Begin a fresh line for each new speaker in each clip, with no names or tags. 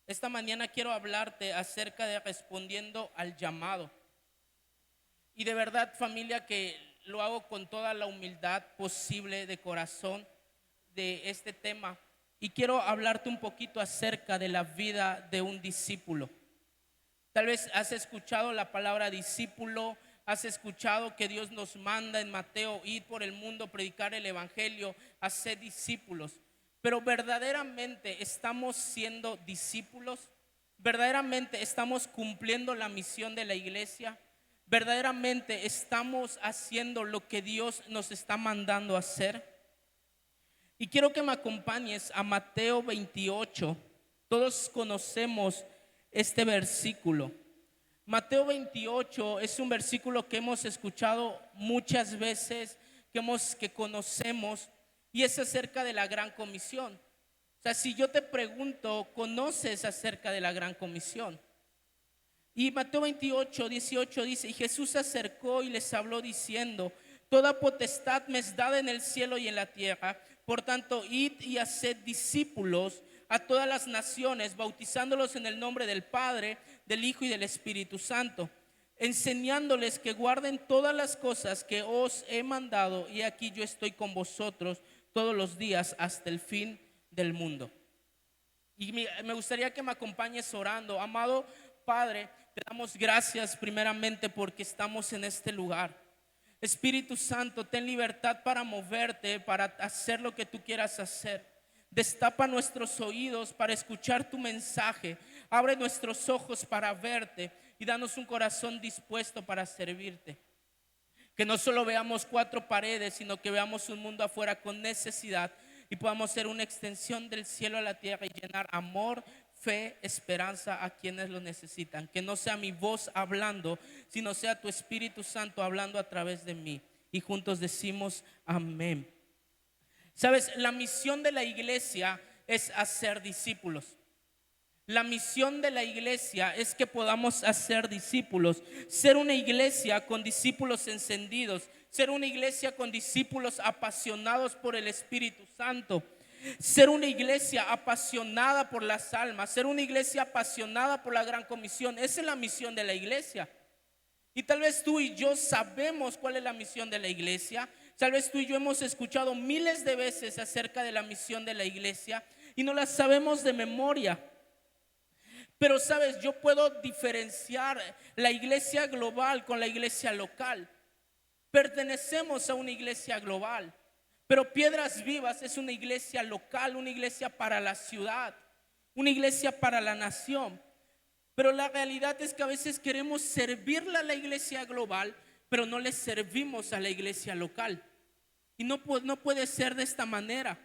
Esta mañana quiero hablarte acerca de respondiendo al llamado. Y de verdad, familia, que lo hago con toda la humildad posible de corazón de este tema. Y quiero hablarte un poquito acerca de la vida de un discípulo. Tal vez has escuchado la palabra discípulo, has escuchado que Dios nos manda en Mateo ir por el mundo, predicar el evangelio, hacer discípulos. Pero verdaderamente estamos siendo discípulos, verdaderamente estamos cumpliendo la misión de la iglesia, verdaderamente estamos haciendo lo que Dios nos está mandando a hacer. Y quiero que me acompañes a Mateo 28. Todos conocemos este versículo. Mateo 28 es un versículo que hemos escuchado muchas veces, que conocemos, y es acerca de la gran comisión. O sea, si yo te pregunto, ¿conoces acerca de la gran comisión? Y Mateo 28, 18 dice: y Jesús se acercó y les habló diciendo: toda potestad me es dada en el cielo y en la tierra. Por tanto, id y haced discípulos a todas las naciones, bautizándolos en el nombre del Padre, del Hijo y del Espíritu Santo, enseñándoles que guarden todas las cosas que os he mandado, y aquí yo estoy con vosotros todos los días hasta el fin del mundo. Y me gustaría que me acompañes orando. Amado Padre, te damos gracias primeramente porque estamos en este lugar. Espíritu Santo, ten libertad para moverte, para hacer lo que tú quieras hacer. Destapa nuestros oídos para escuchar tu mensaje. Abre nuestros ojos para verte y danos un corazón dispuesto para servirte. Que no solo veamos cuatro paredes, sino que veamos un mundo afuera con necesidad y podamos ser una extensión del cielo a la tierra y llenar amor, fe, esperanza a quienes lo necesitan. Que no sea mi voz hablando, sino sea tu Espíritu Santo hablando a través de mí. Y juntos decimos amén. Sabes, la misión de la iglesia es hacer discípulos. La misión de la iglesia es que podamos hacer discípulos, ser una iglesia con discípulos encendidos, ser una iglesia con discípulos apasionados por el Espíritu Santo, ser una iglesia apasionada por las almas, ser una iglesia apasionada por la gran comisión. Esa es la misión de la iglesia. Y tal vez tú y yo sabemos cuál es la misión de la iglesia. Tal vez tú y yo hemos escuchado miles de veces acerca de la misión de la iglesia y no la sabemos de memoria. Pero sabes, yo puedo diferenciar la iglesia global con la iglesia local. Pertenecemos a una iglesia global, pero Piedras Vivas es una iglesia local, una iglesia para la ciudad, una iglesia para la nación. Pero la realidad es que a veces queremos servirle a la iglesia global, pero no le servimos a la iglesia local. Y no puede ser de esta manera.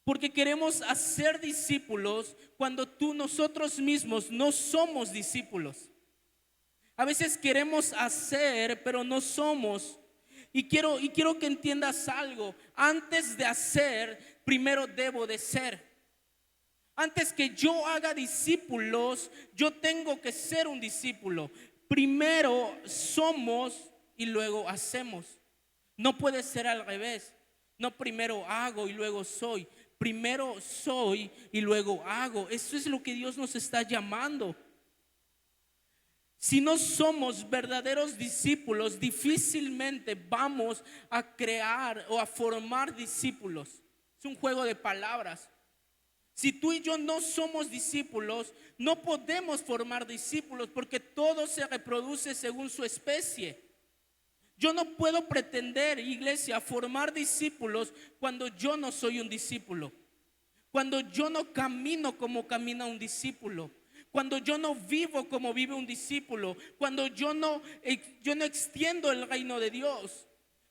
Porque queremos hacer discípulos cuando nosotros mismos no somos discípulos. A veces queremos hacer, pero no somos. Y quiero que entiendas algo. Antes de hacer, primero debo de ser. Antes que yo haga discípulos, yo tengo que ser un discípulo. Primero somos y luego hacemos. No puede ser al revés. No primero hago y luego soy. Primero soy y luego hago. Eso es lo que Dios nos está llamando. Si no somos verdaderos discípulos, difícilmente vamos a crear o a formar discípulos. Es un juego de palabras. Si tú y yo no somos discípulos, no podemos formar discípulos porque todo se reproduce según su especie. Yo no puedo pretender, iglesia, formar discípulos cuando yo no soy un discípulo. Cuando yo no camino como camina un discípulo. Cuando yo no vivo como vive un discípulo. Cuando yo no extiendo el reino de Dios.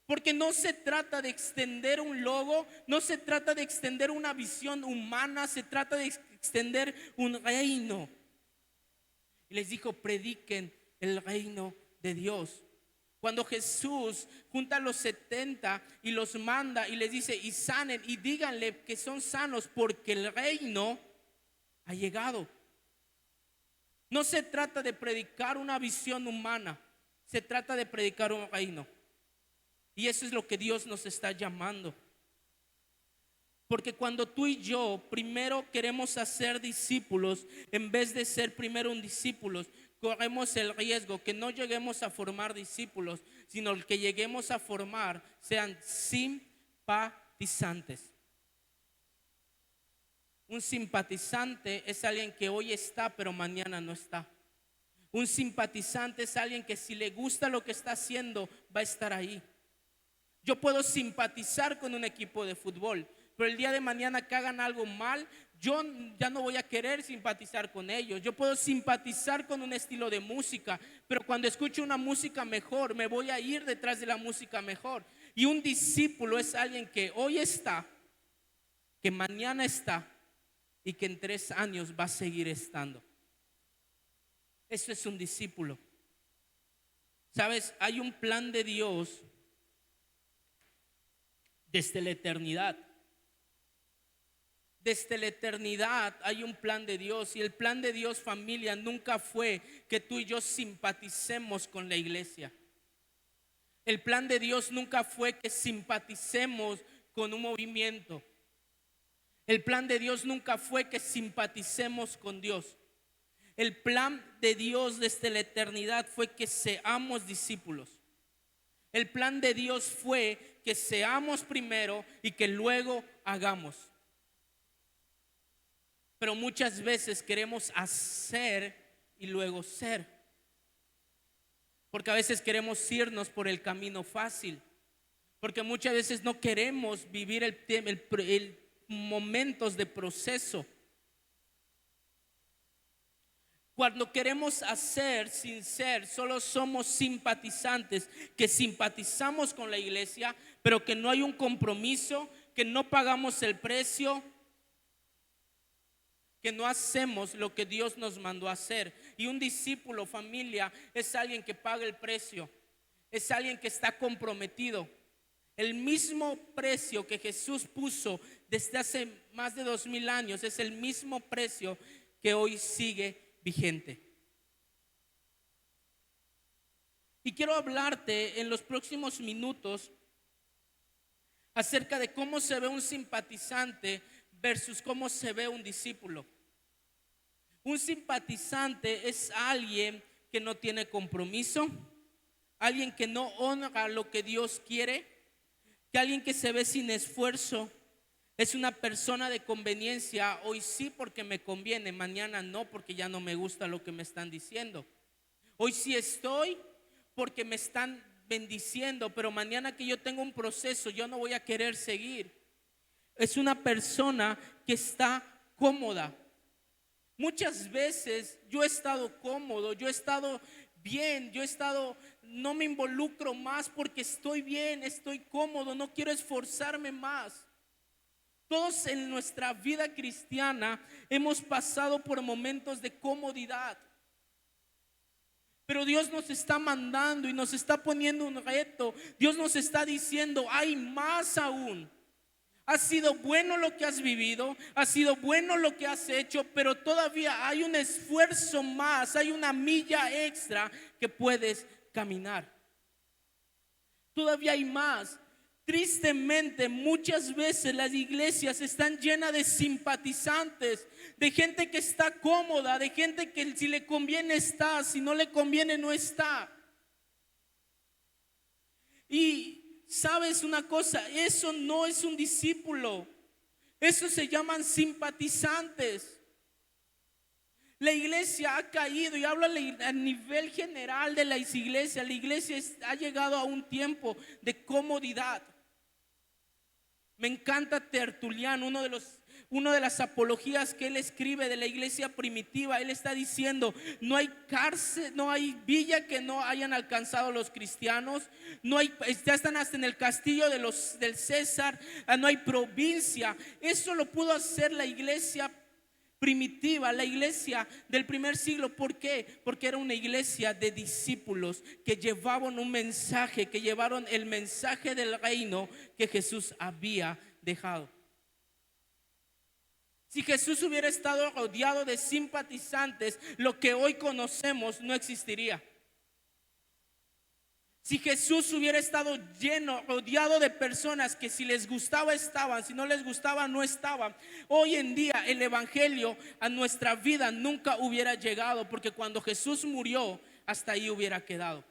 Porque no se trata de extender un logo, no se trata de extender una visión humana, se trata de extender un reino. Y les dijo: prediquen el reino de Dios. Cuando Jesús junta a los 70 y los manda y les dice: y sanen y díganle que son sanos porque el reino ha llegado. No se trata de predicar una visión humana, se trata de predicar un reino. Y eso es lo que Dios nos está llamando. Porque cuando tú y yo primero queremos hacer discípulos, en vez de ser primero un discípulo, corremos el riesgo que no lleguemos a formar discípulos, sino que lleguemos a formar sean simpatizantes. Un simpatizante es alguien que hoy está, pero mañana no está. Un simpatizante es alguien que si le gusta lo que está haciendo, va a estar ahí. Yo puedo simpatizar con un equipo de fútbol, pero el día de mañana que hagan algo mal, yo ya no voy a querer simpatizar con ellos. Yo puedo simpatizar con un estilo de música, pero cuando escucho una música mejor, me voy a ir detrás de la música mejor. Y un discípulo es alguien que hoy está, que mañana está y que en 3 años va a seguir estando. Eso es un discípulo. ¿Sabes? Hay un plan de Dios desde la eternidad. Desde la eternidad hay un plan de Dios, y el plan de Dios, familia, nunca fue que tú y yo simpaticemos con la iglesia. El plan de Dios nunca fue que simpaticemos con un movimiento. El plan de Dios nunca fue que simpaticemos con Dios. El plan de Dios desde la eternidad fue que seamos discípulos. El plan de Dios fue que seamos primero y que luego hagamos. Pero muchas veces queremos hacer y luego ser. Porque a veces queremos irnos por el camino fácil. Porque muchas veces no queremos vivir el momentos de proceso. Cuando queremos hacer sin ser, solo somos simpatizantes, que simpatizamos con la iglesia, pero que no hay un compromiso, que no pagamos el precio, que no hacemos lo que Dios nos mandó a hacer. Y un discípulo, familia, es alguien que paga el precio, es alguien que está comprometido. El mismo precio que Jesús puso desde hace más de 2000 años es el mismo precio que hoy sigue vigente. Y quiero hablarte en los próximos minutos acerca de cómo se ve un simpatizante versus cómo se ve un discípulo. Un simpatizante es alguien que no tiene compromiso, alguien que no honra lo que Dios quiere, que alguien que se ve sin esfuerzo. Es una persona de conveniencia. Hoy sí porque me conviene, mañana no porque ya no me gusta lo que me están diciendo. Hoy sí estoy porque me están bendiciendo, pero mañana que yo tengo un proceso, yo no voy a querer seguir. Es una persona que está cómoda. Muchas veces yo he estado cómodo, yo he estado bien, no me involucro más porque estoy bien, estoy cómodo, no quiero esforzarme más. Todos en nuestra vida cristiana hemos pasado por momentos de comodidad. Pero Dios nos está mandando y nos está poniendo un reto. Dios nos está diciendo, hay más aún. Ha sido bueno lo que has vivido, ha sido bueno lo que has hecho, pero todavía hay un esfuerzo más, hay una milla extra que puedes caminar. Todavía hay más. Tristemente, muchas veces las iglesias están llenas de simpatizantes, de gente que está cómoda, de gente que si le conviene está, si no le conviene no está. Y sabes una cosa, eso no es un discípulo, eso se llaman simpatizantes. La iglesia ha caído, y hablo a nivel general de las iglesias. La iglesia ha llegado a un tiempo de comodidad. Me encanta Tertuliano, una de las apologías que él escribe de la iglesia primitiva. Él está diciendo, no hay cárcel, no hay villa que no hayan alcanzado los cristianos, ya están hasta en el castillo del César, no hay provincia. Eso lo pudo hacer la iglesia primitiva, la iglesia del primer siglo. ¿Por qué? Porque era una iglesia de discípulos que llevaban un mensaje, que llevaron el mensaje del reino que Jesús había dejado. Si Jesús hubiera estado rodeado de simpatizantes, lo que hoy conocemos no existiría. Si Jesús hubiera estado lleno, rodeado de personas que si les gustaba estaban, si no les gustaba no estaban, hoy en día el evangelio a nuestra vida nunca hubiera llegado, porque cuando Jesús murió, hasta ahí hubiera quedado.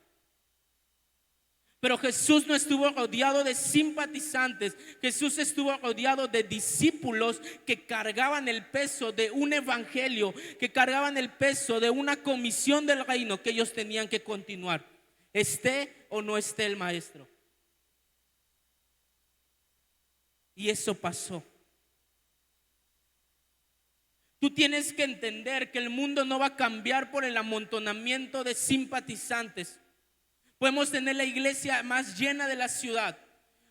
Pero Jesús no estuvo rodeado de simpatizantes. Jesús estuvo rodeado de discípulos que cargaban el peso de un evangelio, que cargaban el peso de una comisión del reino que ellos tenían que continuar, esté o no esté el maestro. Y eso pasó. Tú tienes que entender que el mundo no va a cambiar por el amontonamiento de simpatizantes. Podemos tener la iglesia más llena de la ciudad.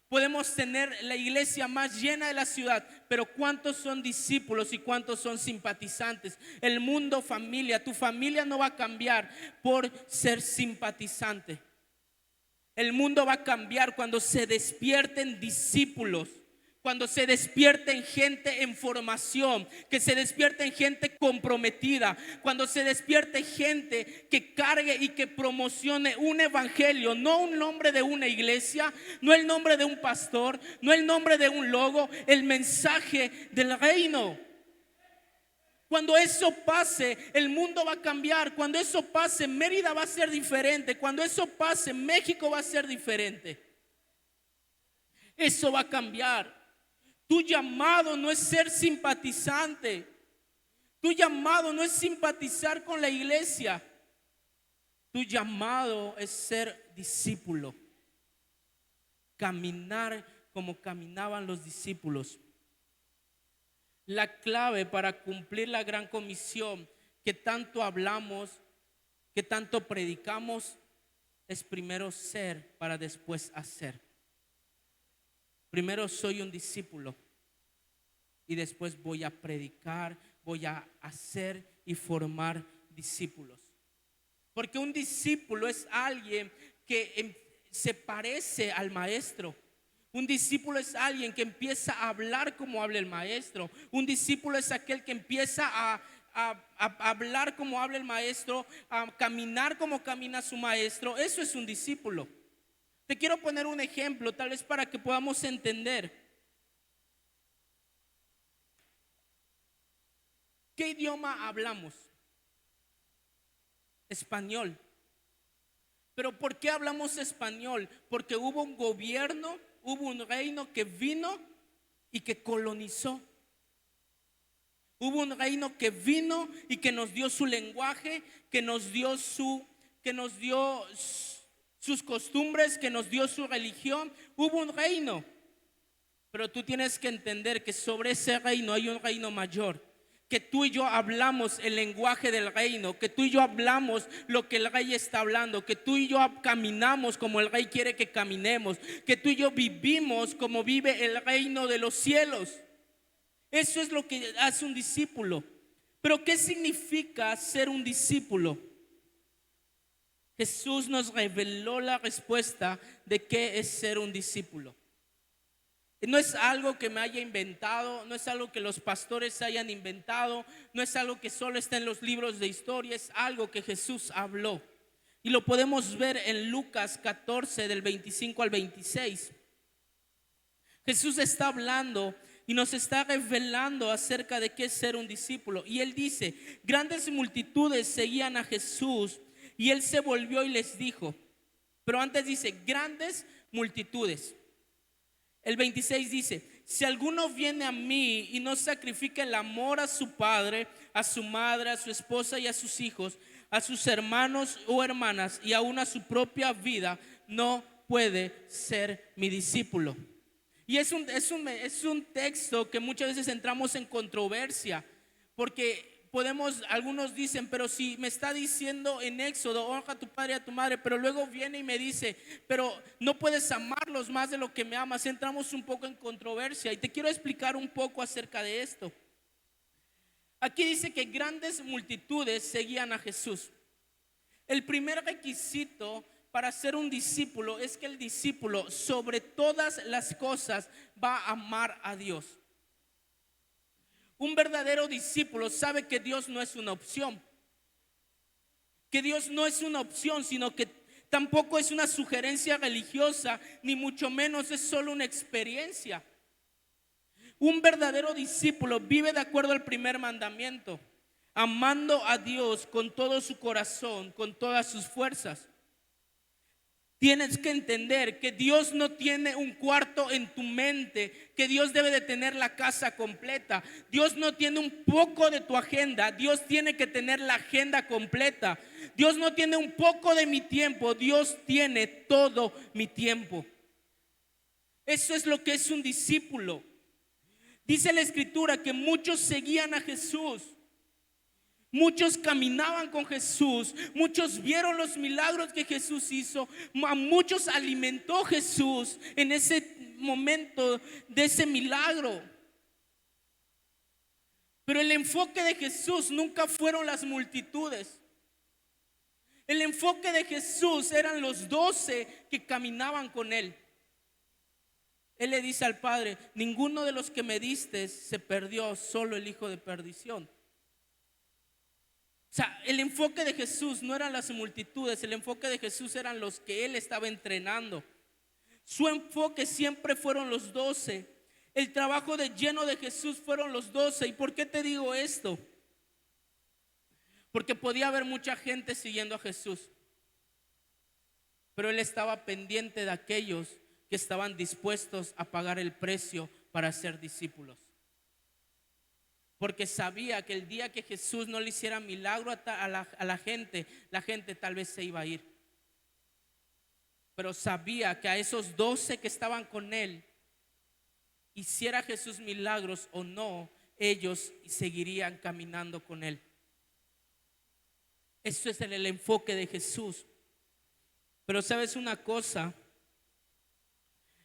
Podemos tener la iglesia más llena de la ciudad, pero ¿cuántos son discípulos y cuántos son simpatizantes? El mundo, familia, tu familia no va a cambiar por ser simpatizante. El mundo va a cambiar cuando se despierten discípulos, cuando se despierten gente en formación, que se despierten gente comprometida, cuando se despierte gente que cargue y que promocione un evangelio, no un nombre de una iglesia, no el nombre de un pastor, no el nombre de un logo, el mensaje del reino. Cuando eso pase, el mundo va a cambiar. Cuando eso pase, Mérida va a ser diferente. Cuando eso pase, México va a ser diferente. Eso va a cambiar. Tu llamado no es ser simpatizante. Tu llamado no es simpatizar con la iglesia. Tu llamado es ser discípulo. Caminar como caminaban los discípulos. La clave para cumplir la gran comisión que tanto hablamos, que tanto predicamos, es primero ser para después hacer. Primero soy un discípulo y después voy a predicar, voy a hacer y formar discípulos. Porque un discípulo es alguien que se parece al maestro. Un discípulo es alguien que empieza a hablar como habla el maestro. Un discípulo es aquel que empieza a hablar como habla el maestro, a caminar como camina su maestro. Eso es un discípulo. Te quiero poner un ejemplo, tal vez para que podamos entender. ¿Qué idioma hablamos? Español. ¿Pero por qué hablamos español? Porque hubo un gobierno, hubo un reino que vino y que colonizó. Hubo un reino que vino y que nos dio su lenguaje, que nos dio sus costumbres, que nos dio su religión. Hubo un reino. Pero tú tienes que entender que sobre ese reino hay un reino mayor. Que tú y yo hablamos el lenguaje del reino, que tú y yo hablamos lo que el rey está hablando, que tú y yo caminamos como el rey quiere que caminemos, que tú y yo vivimos como vive el reino de los cielos. Eso es lo que hace un discípulo. Pero ¿qué significa ser un discípulo? Jesús nos reveló la respuesta de qué es ser un discípulo. No es algo que me haya inventado, no es algo que los pastores hayan inventado, no es algo que solo está en los libros de historia, es algo que Jesús habló. Y lo podemos ver en Lucas 14 del 25 al 26. Jesús está hablando y nos está revelando acerca de qué es ser un discípulo. Y él dice, grandes multitudes seguían a Jesús y él se volvió y les dijo, pero antes dice, grandes multitudes. El 26 dice, si alguno viene a mí y no sacrifica el amor a su padre, a su madre, a su esposa y a sus hijos, a sus hermanos o hermanas y aún a su propia vida, no puede ser mi discípulo. Y es un texto que muchas veces entramos en controversia, porque algunos dicen, pero si me está diciendo en Éxodo, honra a tu padre y a tu madre, pero luego viene y me dice, pero no puedes amarlos más de lo que me amas. Entramos un poco en controversia y te quiero explicar un poco acerca de esto. Aquí dice que grandes multitudes seguían a Jesús. El primer requisito para ser un discípulo es que el discípulo sobre todas las cosas va a amar a Dios. Un verdadero discípulo sabe que Dios no es una opción. Que Dios no es una opción, sino que Tampoco es una sugerencia religiosa, ni mucho menos es solo una experiencia. Un verdadero discípulo vive de acuerdo al primer mandamiento, amando a Dios con todo su corazón, con todas sus fuerzas. Tienes que entender que Dios no tiene un cuarto en tu mente, que Dios debe de tener la casa completa. Dios no tiene un poco de tu agenda, Dios tiene que tener la agenda completa. Dios no tiene un poco de mi tiempo, Dios tiene todo mi tiempo. Eso es lo que es un discípulo. Dice la Escritura que muchos seguían a Jesús. Muchos caminaban con Jesús, muchos vieron los milagros que Jesús hizo, a muchos alimentó Jesús en ese momento de ese milagro. Pero el enfoque de Jesús nunca fueron las multitudes. El enfoque de Jesús eran los 12 que caminaban con él. Él le dice al Padre: ninguno de los que me diste se perdió, solo el hijo de perdición. O sea, el enfoque de Jesús no eran las multitudes, el enfoque de Jesús eran los que él estaba entrenando. Su enfoque siempre fueron los 12. El trabajo de lleno de Jesús fueron los 12. ¿Y por qué te digo esto? Porque podía haber mucha gente siguiendo a Jesús, pero él estaba pendiente de aquellos que estaban dispuestos a pagar el precio para ser discípulos. Porque sabía que el día que Jesús no le hiciera milagro a la gente tal vez se iba a ir. Pero sabía que a esos 12 que estaban con él, hiciera Jesús milagros o no, ellos seguirían caminando con él. Eso es el enfoque de Jesús. Pero sabes una cosa,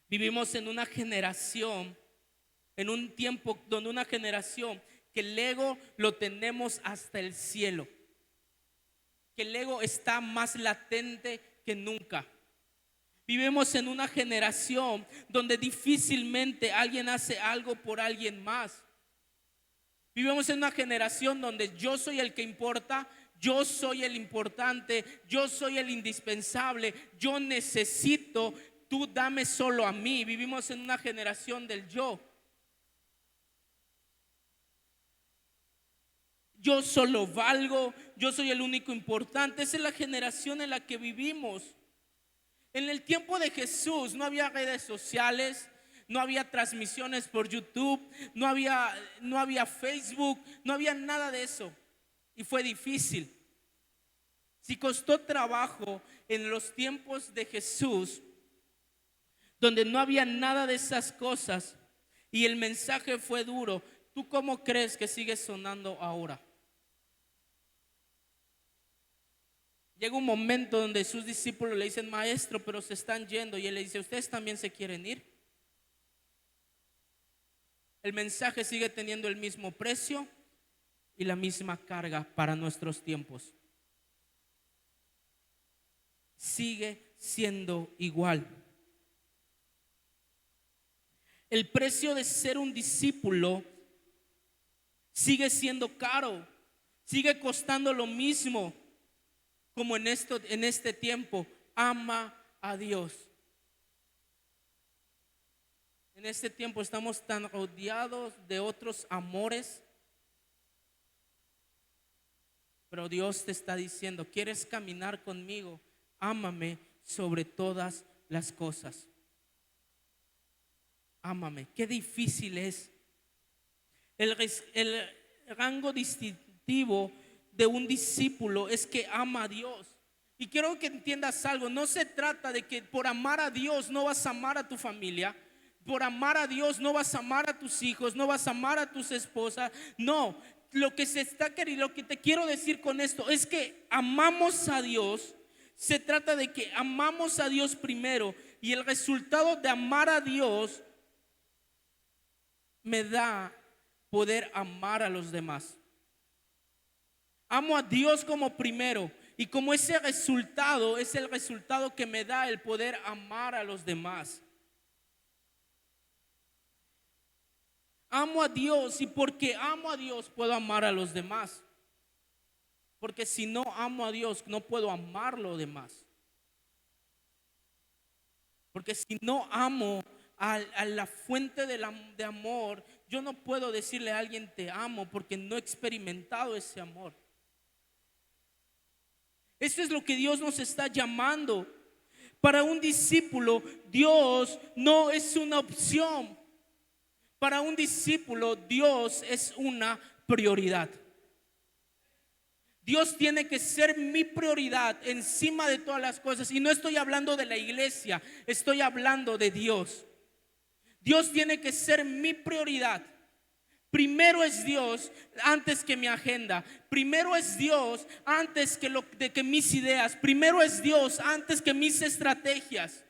vivimos en una generación, en un tiempo donde una generación que el ego lo tenemos hasta el cielo, que el ego está más latente que nunca. Vivimos en una generación donde difícilmente alguien hace algo por alguien más. Vivimos en una generación donde yo soy el que importa, yo soy el importante, yo soy el indispensable, yo necesito, tú dame solo a mí. Vivimos en una generación del yo. Yo solo valgo, yo soy el único importante. Esa es la generación en la que vivimos. En el tiempo de Jesús no había redes sociales, no había transmisiones por YouTube, no había Facebook, no había nada de eso. Y fue difícil. Si costó trabajo en los tiempos de Jesús, donde no había nada de esas cosas y el mensaje fue duro, ¿tú cómo crees que sigue sonando ahora? Llega un momento donde sus discípulos le dicen: maestro, pero se están yendo. Y él le dice: ¿ustedes también se quieren ir? El mensaje sigue teniendo el mismo precio y la misma carga para nuestros tiempos. Sigue siendo igual. El precio de ser un discípulo sigue siendo caro, sigue costando lo mismo. Como en este tiempo, ama a Dios. En este tiempo estamos tan rodeados de otros amores, pero Dios te está diciendo: ¿quieres caminar conmigo? Ámame sobre todas las cosas. Ámame. Qué difícil es. El rango distintivo de un discípulo es que ama a Dios. Y quiero que entiendas algo: no se trata de que por amar a Dios no vas a amar a tu familia, por amar a Dios no vas a amar a tus hijos, no vas a amar a tus esposas. No, lo que te quiero decir con esto es que amamos a Dios. Se trata de que amamos a Dios primero, y el resultado de amar a Dios me da poder amar a los demás. Amo a Dios como primero, y como ese resultado es el resultado que me da el poder amar a los demás. Amo a Dios, y porque amo a Dios puedo amar a los demás. Porque si no amo a Dios, no puedo amar a los demás. Porque si no amo a la fuente de amor, yo no puedo decirle a alguien te amo porque no he experimentado ese amor. Eso es lo que Dios nos está llamando. Para un discípulo, Dios no es una opción. Para un discípulo, Dios es una prioridad. Dios tiene que ser mi prioridad encima de todas las cosas. Y no estoy hablando de la iglesia, estoy hablando de Dios. Dios tiene que ser mi prioridad. Primero es Dios antes que mi agenda. Primero es Dios antes que mis ideas. Primero es Dios antes que mis estrategias.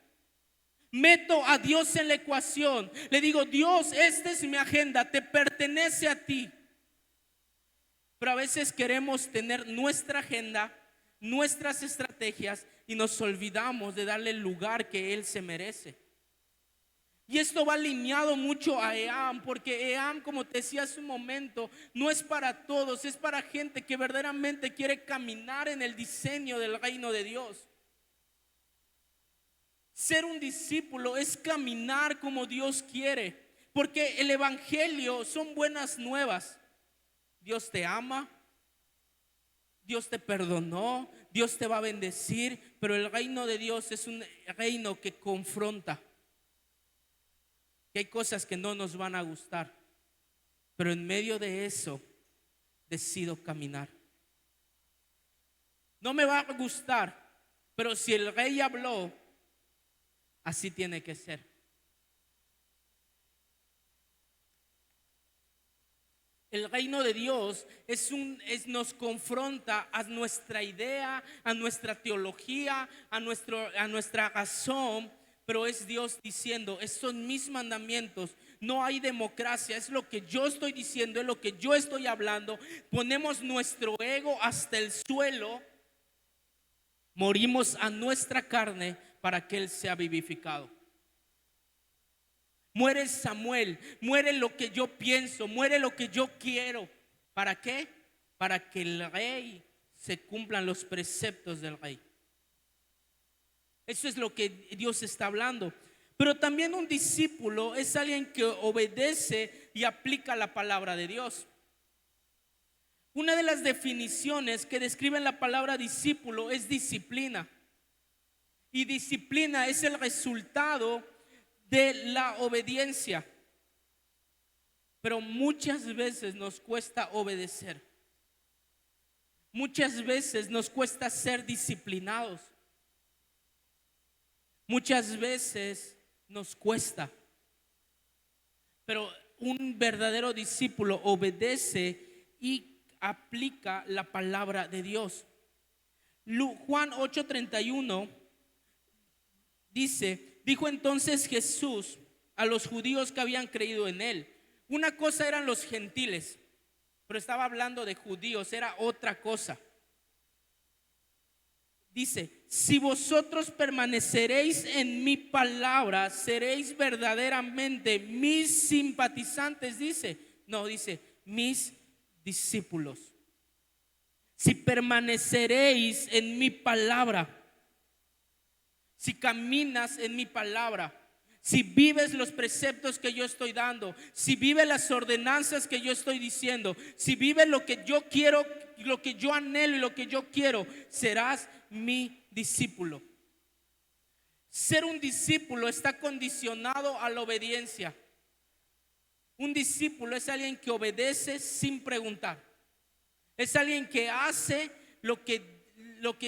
Meto a Dios en la ecuación. Le digo, Dios, esta es mi agenda, te pertenece a ti. Pero a veces queremos tener nuestra agenda, nuestras estrategias, y nos olvidamos de darle el lugar que Él se merece. Y esto va alineado mucho a EAM, porque EAM, como te decía hace un momento, no es para todos, es para gente que verdaderamente quiere caminar en el diseño del reino de Dios. Ser un discípulo es caminar como Dios quiere, porque el evangelio son buenas nuevas. Dios te ama, Dios te perdonó, Dios te va a bendecir, pero el reino de Dios es un reino que confronta. Que hay cosas que no nos van a gustar, pero en medio de eso decido caminar. No me va a gustar, pero si el rey habló, así tiene que ser. El reino de Dios nos confronta a nuestra idea, a nuestra teología, a nuestra razón, pero es Dios diciendo, estos son mis mandamientos. No hay democracia, es lo que yo estoy diciendo, es lo que yo estoy hablando. Ponemos nuestro ego hasta el suelo, morimos a nuestra carne para que Él sea vivificado. Muere Samuel, muere lo que yo pienso, muere lo que yo quiero. ¿Para qué? Para que el rey se cumplan los preceptos del rey. Eso es lo que Dios está hablando. Pero también un discípulo es alguien que obedece y aplica la palabra de Dios. Una de las definiciones que describen la palabra discípulo es disciplina. Y disciplina es el resultado de la obediencia. Pero muchas veces nos cuesta obedecer. Muchas veces nos cuesta ser disciplinados. Muchas veces nos cuesta. Pero un verdadero discípulo obedece y aplica la palabra de Dios. Juan 8:31 dice: dijo entonces Jesús a los judíos que habían creído en él. Una cosa eran los gentiles, pero estaba hablando de judíos, era otra cosa. Dice: si vosotros permaneceréis en mi palabra, seréis verdaderamente mis simpatizantes. Dice mis discípulos. Si permaneceréis en mi palabra, si caminas en mi palabra, si vives los preceptos que yo estoy dando, si vives las ordenanzas que yo estoy diciendo, si vives lo que yo quiero, lo que yo anhelo y lo que yo quiero, serás mi discípulo. Ser un discípulo está condicionado a la obediencia. Un discípulo es alguien que obedece sin preguntar. Es alguien que hace lo que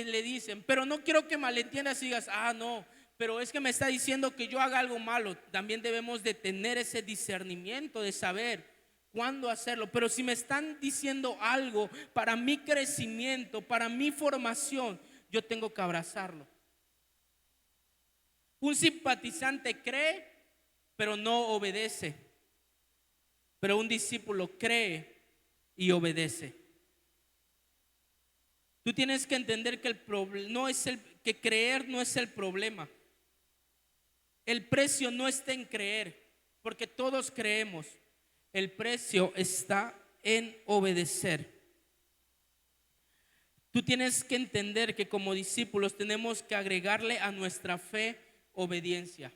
le dicen. Pero no quiero que malentiendas y digas: no, pero es que me está diciendo que yo haga algo malo. También debemos de tener ese discernimiento de saber cuándo hacerlo. Pero si me están diciendo algo para mi crecimiento, para mi formación, yo tengo que abrazarlo. Un simpatizante cree, pero no obedece. Pero un discípulo cree y obedece. Tú tienes que entender que que creer no es el problema. El precio no está en creer, porque todos creemos. El precio está en obedecer. Tú tienes que entender que como discípulos tenemos que agregarle a nuestra fe obediencia.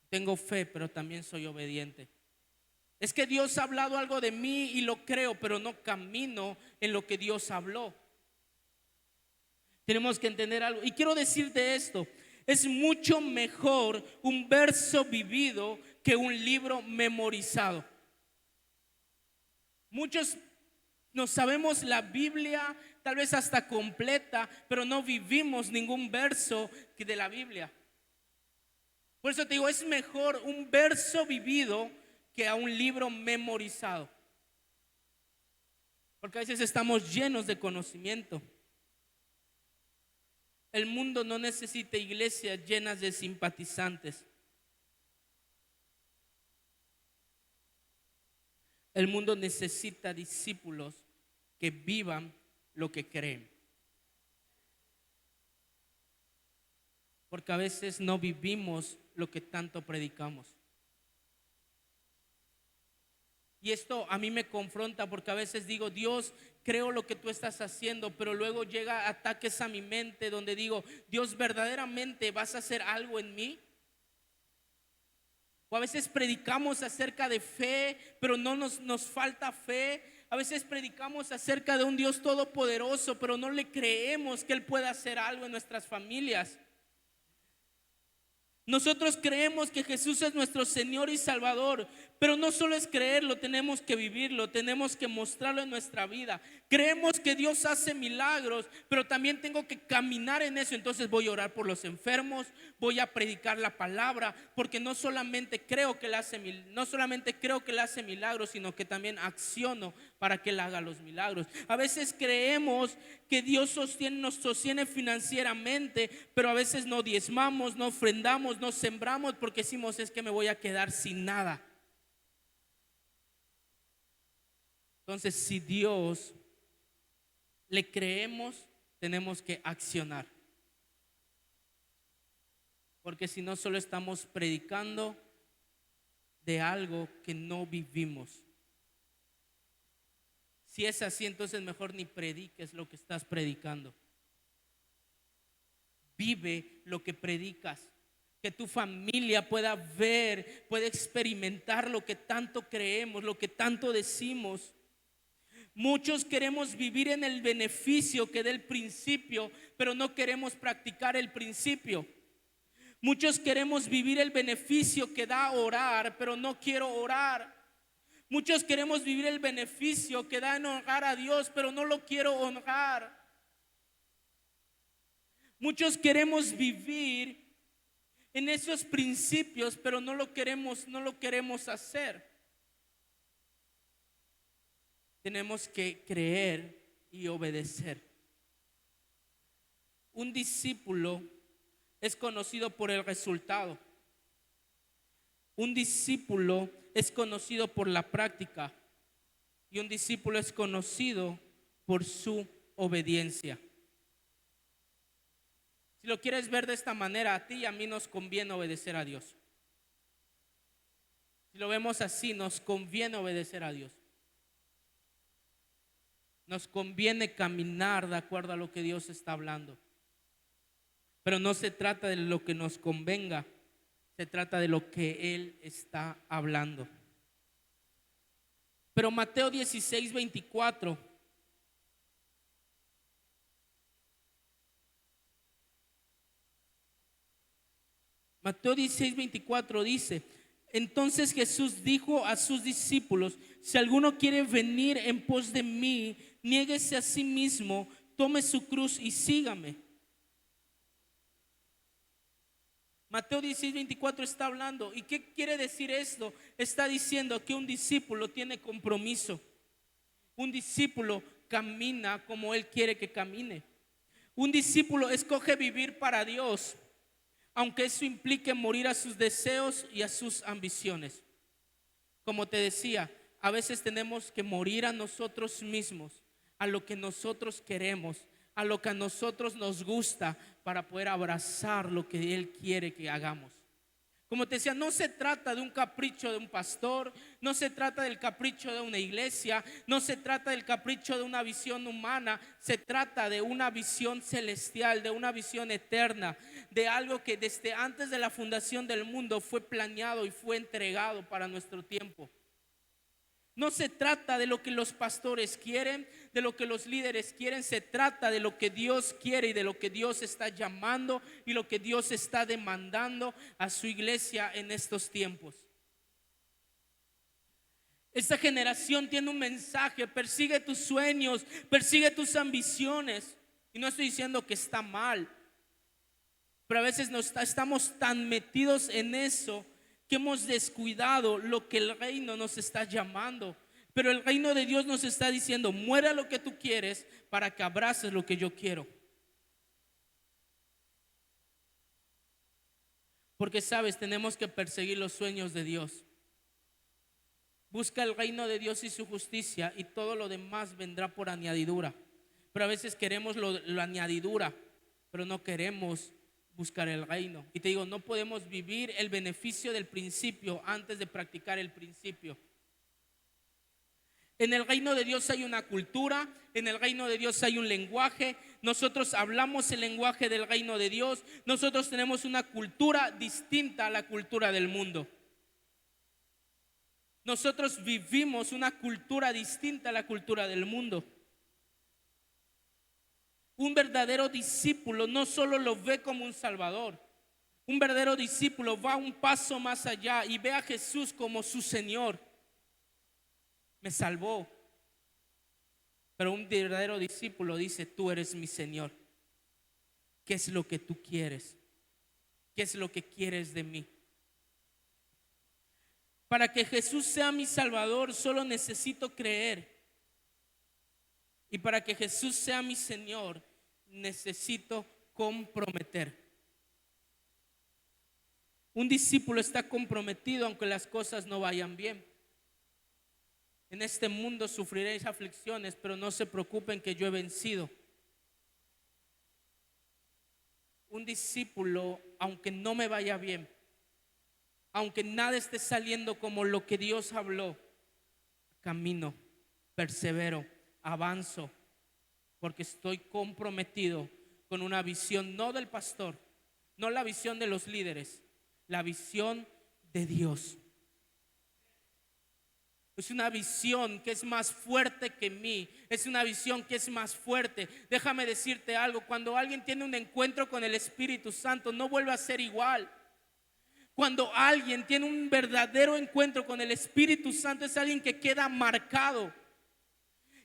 Tengo fe, pero también soy obediente. Es que Dios ha hablado algo de mí y lo creo, pero no camino en lo que Dios habló. Tenemos que entender algo. Y quiero decirte esto: es mucho mejor un verso vivido que un libro memorizado. Muchos no sabemos la Biblia, tal vez hasta completa, pero no vivimos ningún verso de la Biblia. Por eso te digo, es mejor un verso vivido que a un libro memorizado. Porque a veces estamos llenos de conocimiento. El mundo no necesita iglesias llenas de simpatizantes. El mundo necesita discípulos que vivan lo que creen. Porque a veces no vivimos lo que tanto predicamos. Y esto a mí me confronta, porque a veces digo: Dios, creo lo que tú estás haciendo, pero luego llega ataques a mi mente donde digo: Dios, ¿verdaderamente vas a hacer algo en mí? O a veces predicamos acerca de fe, pero no nos falta fe. A veces predicamos acerca de un Dios todopoderoso, pero no le creemos que Él pueda hacer algo en nuestras familias. Nosotros creemos que Jesús es nuestro Señor y Salvador, pero no solo es creerlo, tenemos que vivirlo, tenemos que mostrarlo en nuestra vida. Creemos que Dios hace milagros, pero también tengo que caminar en eso. Entonces voy a orar por los enfermos, voy a predicar la palabra, porque no solamente creo que Él hace milagros, sino que también acciono para que Él haga los milagros. A veces creemos que Dios nos sostiene financieramente, pero a veces no diezmamos, no ofrendamos, no sembramos, porque decimos: es que me voy a quedar sin nada. Entonces, si Dios le creemos, tenemos que accionar. Porque si no, solo estamos predicando de algo que no vivimos. Si es así, entonces mejor ni prediques lo que estás predicando. Vive lo que predicas. Que tu familia pueda ver, pueda experimentar lo que tanto creemos, lo que tanto decimos. Muchos queremos vivir en el beneficio que da el principio, pero no queremos practicar el principio. Muchos queremos vivir el beneficio que da orar, pero no quiero orar. Muchos queremos vivir el beneficio que da en honrar a Dios, pero no lo quiero honrar. Muchos queremos vivir en esos principios, pero no lo queremos hacer. Tenemos que creer y obedecer. Un discípulo es conocido por el resultado. Un discípulo es conocido por la práctica. Y un discípulo es conocido por su obediencia. Si lo quieres ver de esta manera, a ti y a mí nos conviene obedecer a Dios. Si lo vemos así, nos conviene obedecer a Dios. Nos conviene caminar de acuerdo a lo que Dios está hablando. Pero no se trata de lo que nos convenga, se trata de lo que Él está hablando. Pero Mateo 16:24 Mateo 16:24 dice: entonces Jesús dijo a sus discípulos: si alguno quiere venir en pos de mí, niéguese a sí mismo, tome su cruz y sígame. Mateo 16:24 está hablando. ¿Y qué quiere decir esto? Está diciendo que un discípulo tiene compromiso. Un discípulo camina como Él quiere que camine. Un discípulo escoge vivir para Dios, aunque eso implique morir a sus deseos y a sus ambiciones. Como te decía, a veces tenemos que morir a nosotros mismos, a lo que nosotros queremos, a lo que a nosotros nos gusta, para poder abrazar lo que Él quiere que hagamos. Como te decía, no se trata de un capricho de un pastor, no se trata del capricho de una iglesia, no se trata del capricho de una visión humana, se trata de una visión celestial, de una visión eterna, de algo que desde antes de la fundación del mundo fue planeado y fue entregado para nuestro tiempo. No se trata de lo que los pastores quieren, de lo que los líderes quieren. Se trata de lo que Dios quiere y de lo que Dios está llamando y lo que Dios está demandando a su iglesia en estos tiempos. Esta generación tiene un mensaje: persigue tus sueños, persigue tus ambiciones. Y no estoy diciendo que está mal, pero a veces estamos tan metidos en eso que hemos descuidado lo que el reino nos está llamando. Pero el reino de Dios nos está diciendo: muera lo que tú quieres para que abraces lo que yo quiero. Porque sabes, tenemos que perseguir los sueños de Dios. Busca el reino de Dios y su justicia, y todo lo demás vendrá por añadidura. Pero a veces queremos lo añadidura, pero no queremos buscar el reino. Y te digo, no podemos vivir el beneficio del principio antes de practicar el principio. En el reino de Dios hay una cultura, en el reino de Dios hay un lenguaje. Nosotros hablamos el lenguaje del reino de Dios. Nosotros tenemos una cultura distinta a la cultura del mundo. Nosotros vivimos una cultura distinta a la cultura del mundo. Un verdadero discípulo no solo lo ve como un salvador. Un verdadero discípulo va un paso más allá y ve a Jesús como su Señor. Me salvó. Pero un verdadero discípulo dice: tú eres mi Señor. ¿Qué es lo que tú quieres? ¿Qué es lo que quieres de mí? Para que Jesús sea mi Salvador, solo necesito creer. Y para que Jesús sea mi Señor, necesito comprometer. Un discípulo está comprometido aunque las cosas no vayan bien. En este mundo sufriréis aflicciones, pero no se preocupen que yo he vencido. Un discípulo, aunque no me vaya bien, aunque nada esté saliendo como lo que Dios habló, camino, persevero, avanzo, porque estoy comprometido con una visión no del pastor, no la visión de los líderes, la visión de Dios. Es una visión que es más fuerte que mí. Es una visión que es más fuerte. Déjame decirte algo: cuando alguien tiene un encuentro con el Espíritu Santo, no vuelve a ser igual. Cuando alguien tiene un verdadero encuentro con el Espíritu Santo, es alguien que queda marcado.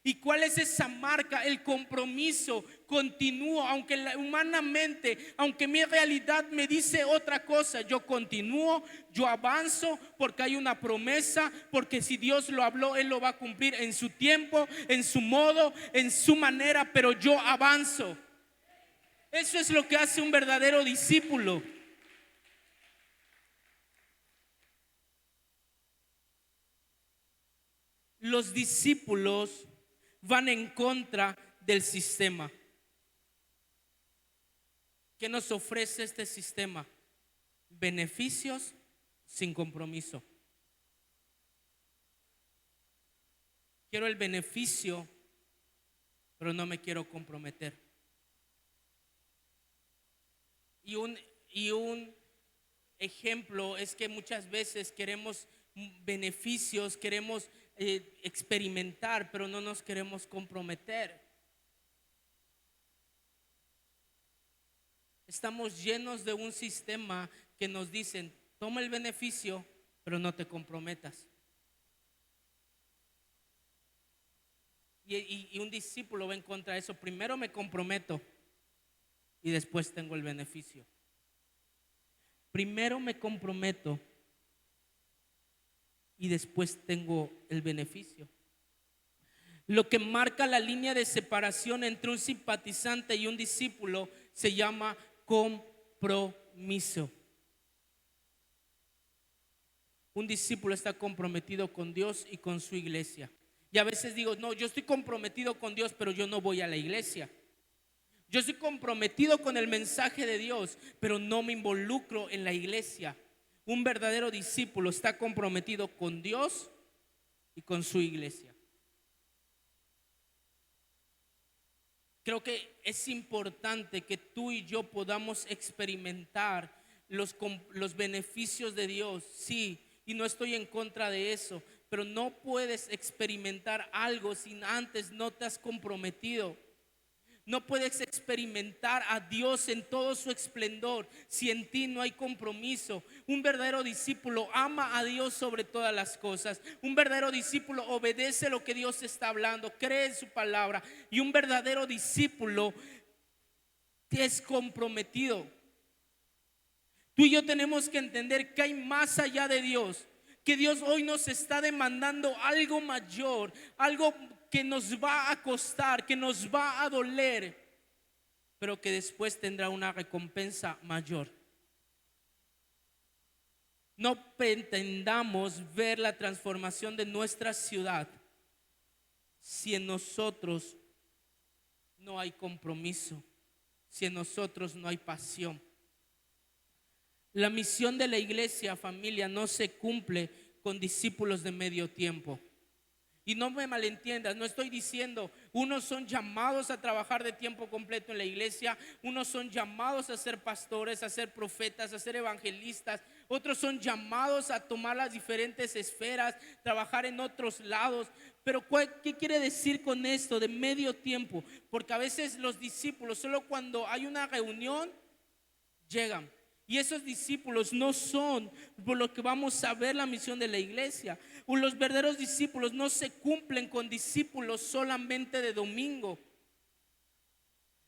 ¿Y cuál es esa marca? El compromiso continuo, aunque humanamente, aunque mi realidad me dice otra cosa, yo continúo, yo avanzo, porque hay una promesa, porque si Dios lo habló, Él lo va a cumplir en su tiempo, en su modo, en su manera, pero yo avanzo. Eso es lo que hace un verdadero discípulo. Los discípulos van en contra del sistema. ¿Qué nos ofrece este sistema? Beneficios sin compromiso. Quiero el beneficio, pero no me quiero comprometer. Y un ejemplo es que muchas veces queremos beneficios, queremos experimentar, pero no nos queremos comprometer. Estamos llenos de un sistema que nos dicen: toma el beneficio, pero no te comprometas. Y un discípulo va en contra de eso. Primero me comprometo y después tengo el beneficio. Primero me comprometo y después tengo el beneficio. Lo que marca la línea de separación entre un simpatizante y un discípulo se llama compromiso. Un discípulo está comprometido con Dios y con su iglesia. Y a veces digo: no, yo estoy comprometido con Dios, pero yo no voy a la iglesia. Yo estoy comprometido con el mensaje de Dios, pero no me involucro en la iglesia. Un verdadero discípulo está comprometido con Dios y con su iglesia. Creo que es importante que tú y yo podamos experimentar los beneficios de Dios, sí, y no estoy en contra de eso, pero no puedes experimentar algo si antes no te has comprometido. No puedes experimentar a Dios en todo su esplendor si en ti no hay compromiso. Un verdadero discípulo ama a Dios sobre todas las cosas. Un verdadero discípulo obedece lo que Dios está hablando, cree en su palabra. Y un verdadero discípulo es comprometido. Tú y yo tenemos que entender que hay más allá de Dios. Que Dios hoy nos está demandando algo mayor, algo que nos va a costar, que nos va a doler, pero que después tendrá una recompensa mayor. No pretendamos ver la transformación de nuestra ciudad si en nosotros no hay compromiso, si en nosotros no hay pasión. La misión de la iglesia, familia, no se cumple con discípulos de medio tiempo. Y no me malentiendas, no estoy diciendo, unos son llamados a trabajar de tiempo completo en la iglesia, unos son llamados a ser pastores, a ser profetas, a ser evangelistas, otros son llamados a tomar las diferentes esferas, trabajar en otros lados. Pero ¿qué quiere decir con esto de medio tiempo? Porque a veces los discípulos solo cuando hay una reunión llegan. Y esos discípulos no son por lo que vamos a ver la misión de la iglesia. Los verdaderos discípulos no se cumplen con discípulos solamente de domingo.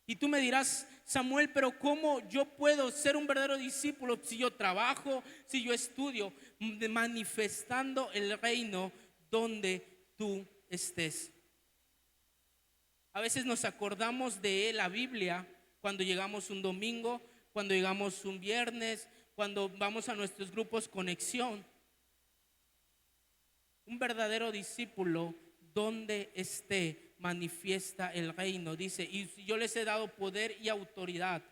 Y tú me dirás, Samuel, pero ¿cómo yo puedo ser un verdadero discípulo si yo trabajo, si yo estudio? Manifestando el reino donde tú estés. A veces nos acordamos de la Biblia cuando llegamos un domingo, cuando llegamos un viernes, cuando vamos a nuestros grupos conexión. Un verdadero discípulo, donde esté, manifiesta el reino. Dice, y yo les he dado poder y autoridad.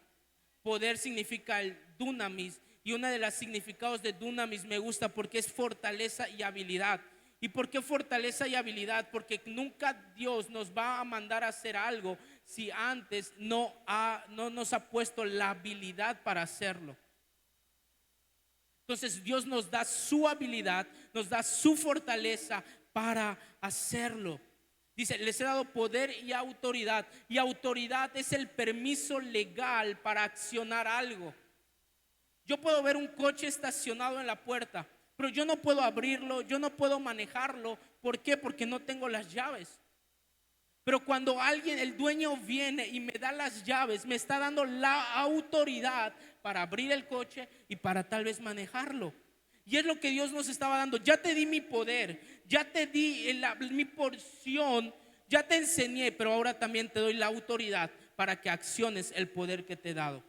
Poder significa el dunamis, y uno de los significados de dunamis me gusta porque es fortaleza y habilidad. ¿Y por qué fortaleza y habilidad? Porque nunca Dios nos va a mandar a hacer algo si antes no nos ha puesto la habilidad para hacerlo. Entonces Dios nos da su habilidad, nos da su fortaleza para hacerlo. Dice, les he dado poder y autoridad. Y autoridad es el permiso legal para accionar algo. Yo puedo ver un coche estacionado en la puerta, pero yo no puedo abrirlo, yo no puedo manejarlo. ¿Por qué? Porque no tengo las llaves. Pero cuando alguien, el dueño viene y me da las llaves, me está dando la autoridad para abrir el coche y para tal vez manejarlo. Y es lo que Dios nos estaba dando. Ya te di mi poder, ya te di mi porción, ya te enseñé, pero ahora también te doy la autoridad para que acciones el poder que te he dado.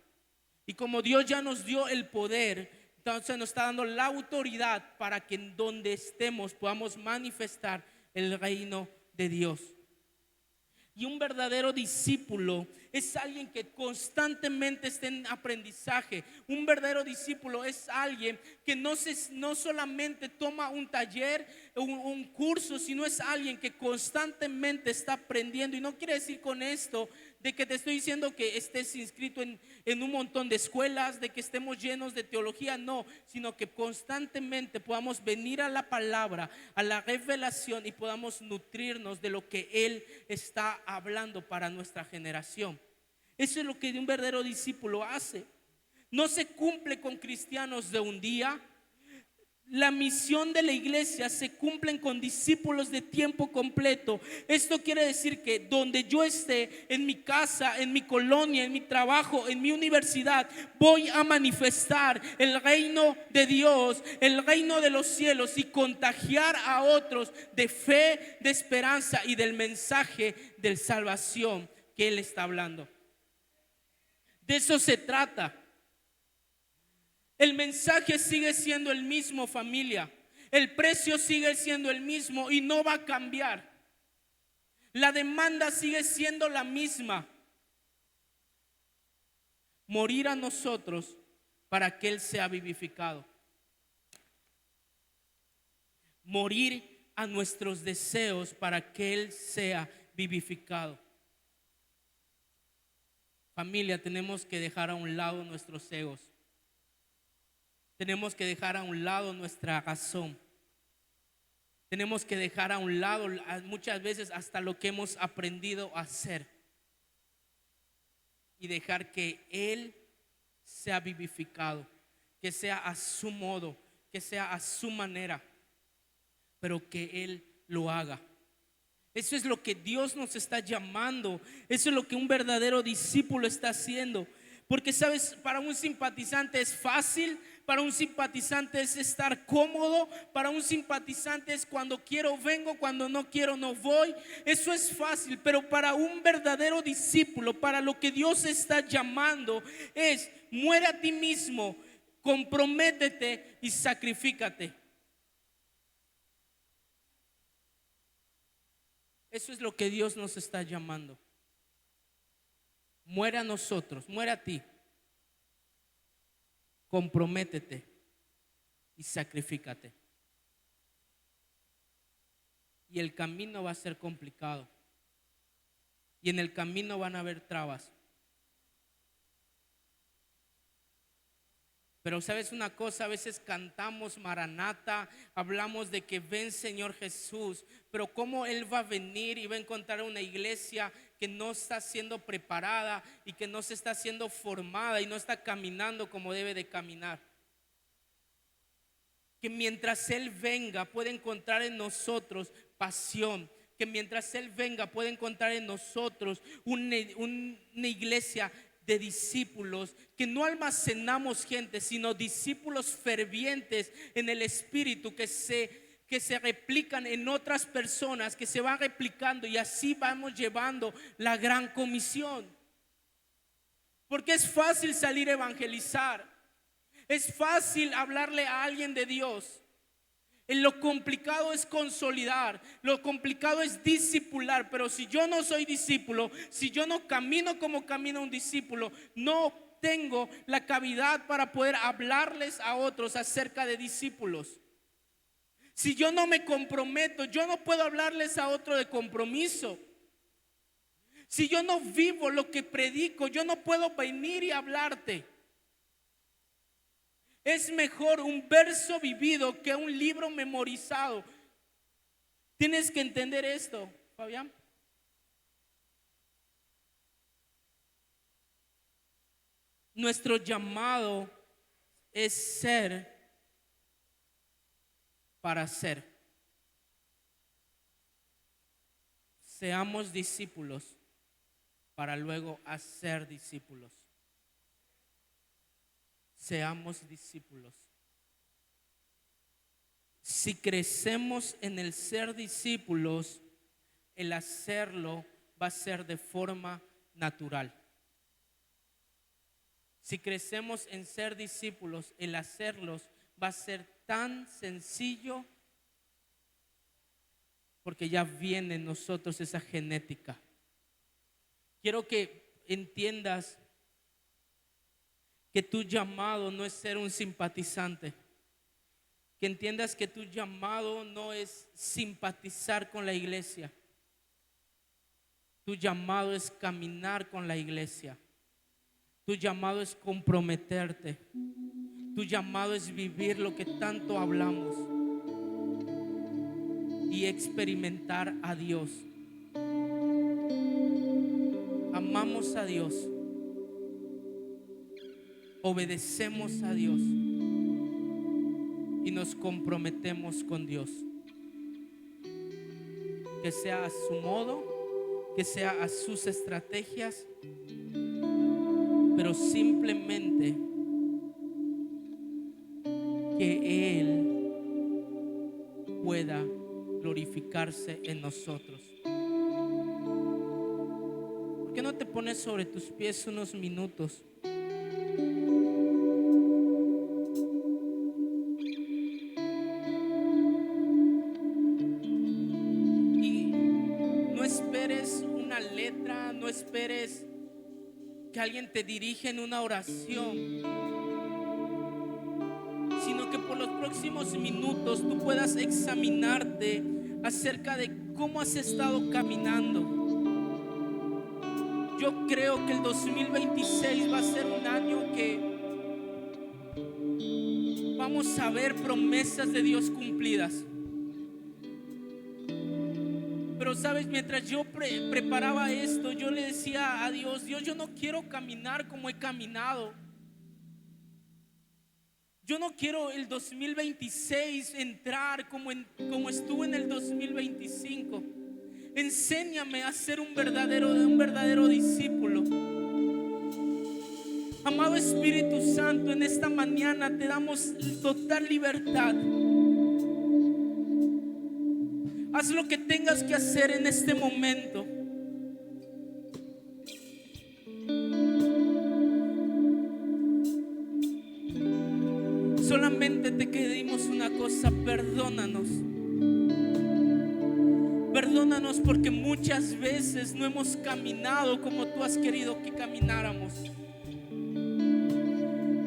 Y como Dios ya nos dio el poder, entonces nos está dando la autoridad para que en donde estemos podamos manifestar el reino de Dios. Y un verdadero discípulo es alguien que constantemente está en aprendizaje. Un verdadero discípulo es alguien que no solamente toma un taller, un curso, sino es alguien que constantemente está aprendiendo. Y no quiere decir con esto de que te estoy diciendo que estés inscrito en un montón de escuelas, de que estemos llenos de teología, no, sino que constantemente podamos venir a la palabra, a la revelación y podamos nutrirnos de lo que Él está hablando para nuestra generación. Eso es lo que un verdadero discípulo hace. No se cumple con cristianos de un día. La misión de la iglesia se cumple con discípulos de tiempo completo. Esto quiere decir que donde yo esté, en mi casa, en mi colonia, en mi trabajo, en mi universidad, voy a manifestar el reino de Dios, el reino de los cielos, y contagiar a otros de fe, de esperanza y del mensaje de salvación que Él está hablando. De eso se trata. El mensaje sigue siendo el mismo, familia. El precio sigue siendo el mismo y no va a cambiar. La demanda sigue siendo la misma. Morir a nosotros para que Él sea vivificado. Morir a nuestros deseos para que Él sea vivificado. Familia, tenemos que dejar a un lado nuestros egos. Tenemos que dejar a un lado nuestra razón. Tenemos que dejar a un lado muchas veces hasta lo que hemos aprendido a hacer. Y dejar que Él sea vivificado, que sea a su modo, que sea a su manera, pero que Él lo haga. Eso es lo que Dios nos está llamando. Eso es lo que un verdadero discípulo está haciendo. Porque sabes, para un simpatizante es fácil, para un simpatizante es estar cómodo, para un simpatizante es cuando quiero vengo, cuando no quiero no voy. Eso es fácil, pero para un verdadero discípulo, para lo que Dios está llamando es: muere a ti mismo, comprométete y sacrifícate. Eso es lo que Dios nos está llamando. Muere a nosotros, muere a ti, comprométete y sacrifícate. Y el camino va a ser complicado. Y en el camino van a haber trabas. Pero sabes una cosa, a veces cantamos Maranata, hablamos de que ven Señor Jesús, pero cómo Él va a venir y va a encontrar una iglesia que no está siendo preparada y que no se está siendo formada y no está caminando como debe de caminar. Que mientras Él venga puede encontrar en nosotros pasión. Que mientras Él venga puede encontrar en nosotros una iglesia de discípulos, que no almacenamos gente, sino discípulos fervientes en el Espíritu, que se replican en otras personas, que se van replicando, y así vamos llevando la gran comisión. Porque es fácil salir a evangelizar, es fácil hablarle a alguien de Dios. Lo complicado es consolidar, lo complicado es discipular. Pero si yo no soy discípulo, si yo no camino como camina un discípulo, no tengo la cavidad para poder hablarles a otros acerca de discípulos. Si yo no me comprometo, yo no puedo hablarles a otro de compromiso. Si yo no vivo lo que predico, yo no puedo venir y hablarte. Es mejor un verso vivido que un libro memorizado. Tienes que entender esto, Fabián. Nuestro llamado es ser para ser. Seamos discípulos para luego hacer discípulos. Seamos discípulos. Si crecemos en el ser discípulos, el hacerlo va a ser de forma natural. Si crecemos en ser discípulos, el hacerlos va a ser tan sencillo, porque ya viene en nosotros esa genética. Quiero que entiendas que tu llamado no es ser un simpatizante. Que entiendas que tu llamado no es simpatizar con la iglesia. Tu llamado es caminar con la iglesia. Tu llamado es comprometerte. Tu llamado es vivir lo que tanto hablamos y experimentar a Dios. Amamos a Dios. Obedecemos a Dios y nos comprometemos con Dios. Que sea a su modo, que sea a sus estrategias, pero simplemente que Él pueda glorificarse en nosotros. ¿Por qué no te pones sobre tus pies unos minutos? No esperes que alguien te dirija en una oración, sino que por los próximos minutos tú puedas examinarte acerca de cómo has estado caminando. yo creo que el 2026 va a ser un año que vamos a ver promesas de Dios cumplidas. Pero sabes, mientras yo preparaba esto, yo le decía a Dios: Dios, yo no quiero caminar como he caminado. Yo no quiero el 2026 entrar como estuve en el 2025. Enséñame a ser un verdadero discípulo. Amado Espíritu Santo, en esta mañana te damos total libertad. Haz lo que tengas que hacer en este momento. Solamente te pedimos una cosa: perdónanos. Perdónanos porque muchas veces no hemos caminado como tú has querido que camináramos.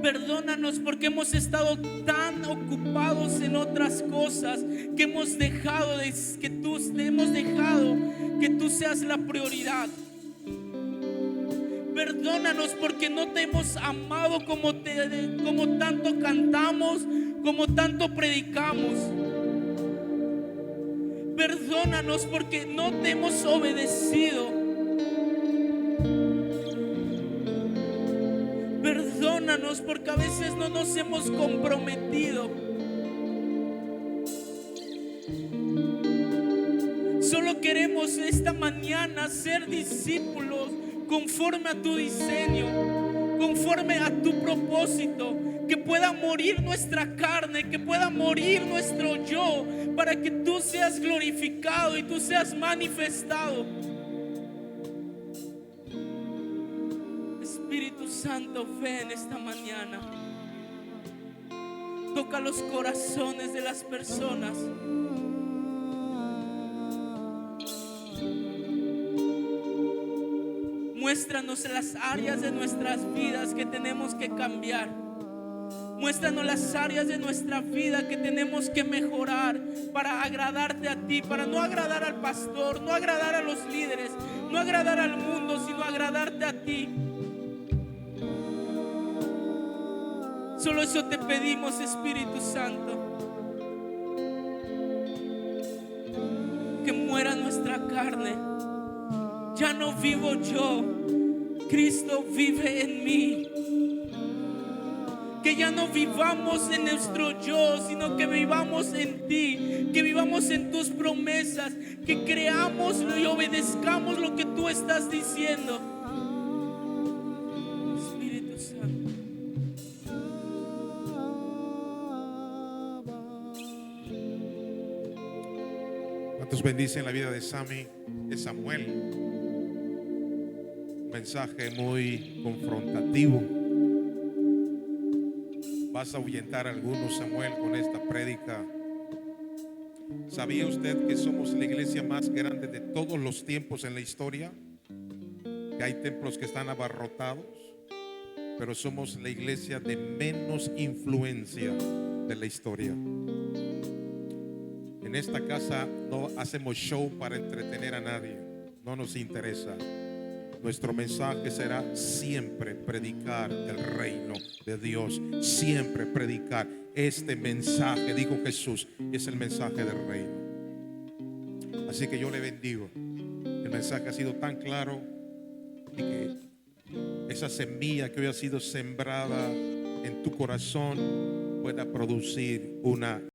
Perdónanos porque hemos estado tan ocupados en otras cosas que hemos dejado que tú seas la prioridad. Perdónanos porque no te hemos amado como tanto cantamos, como tanto predicamos. Perdónanos porque no te hemos obedecido. Perdónanos porque a veces no nos hemos comprometido. Solo queremos esta mañana ser discípulos conforme a tu diseño, conforme a tu propósito. Que pueda morir nuestra carne, que pueda morir nuestro yo, para que tú seas glorificado y tú seas manifestado. Espíritu Santo, ven esta mañana. Toca los corazones de las personas. Muéstranos las áreas de nuestras vidas que tenemos que cambiar. Muéstranos las áreas de nuestra vida que tenemos que mejorar para agradarte a ti, para no agradar al pastor, no agradar a los líderes, no agradar al mundo, sino agradarte a ti. Solo eso te pedimos, Espíritu Santo. Que muera nuestra carne. Ya no vivo yo, Cristo vive en mí. Que ya no vivamos en nuestro yo, sino que vivamos en ti, que vivamos en tus promesas, que creamos y obedezcamos lo que tú estás diciendo. Espíritu Santo.
¿Cuántos bendicen la vida de Samuel? Un mensaje muy confrontativo. Vas a ahuyentar a algunos, Samuel, con esta prédica. ¿Sabía usted que somos la iglesia más grande de todos los tiempos en la historia? Que hay templos que están abarrotados, pero somos la iglesia de menos influencia de la historia. En esta casa no hacemos show para entretener a nadie. No nos interesa. Nuestro mensaje será siempre predicar el reino de Dios. Siempre predicar este mensaje, dijo Jesús, es el mensaje del reino. Así que yo le bendigo. El mensaje ha sido tan claro y que esa semilla que hoy ha sido sembrada en tu corazón pueda producir una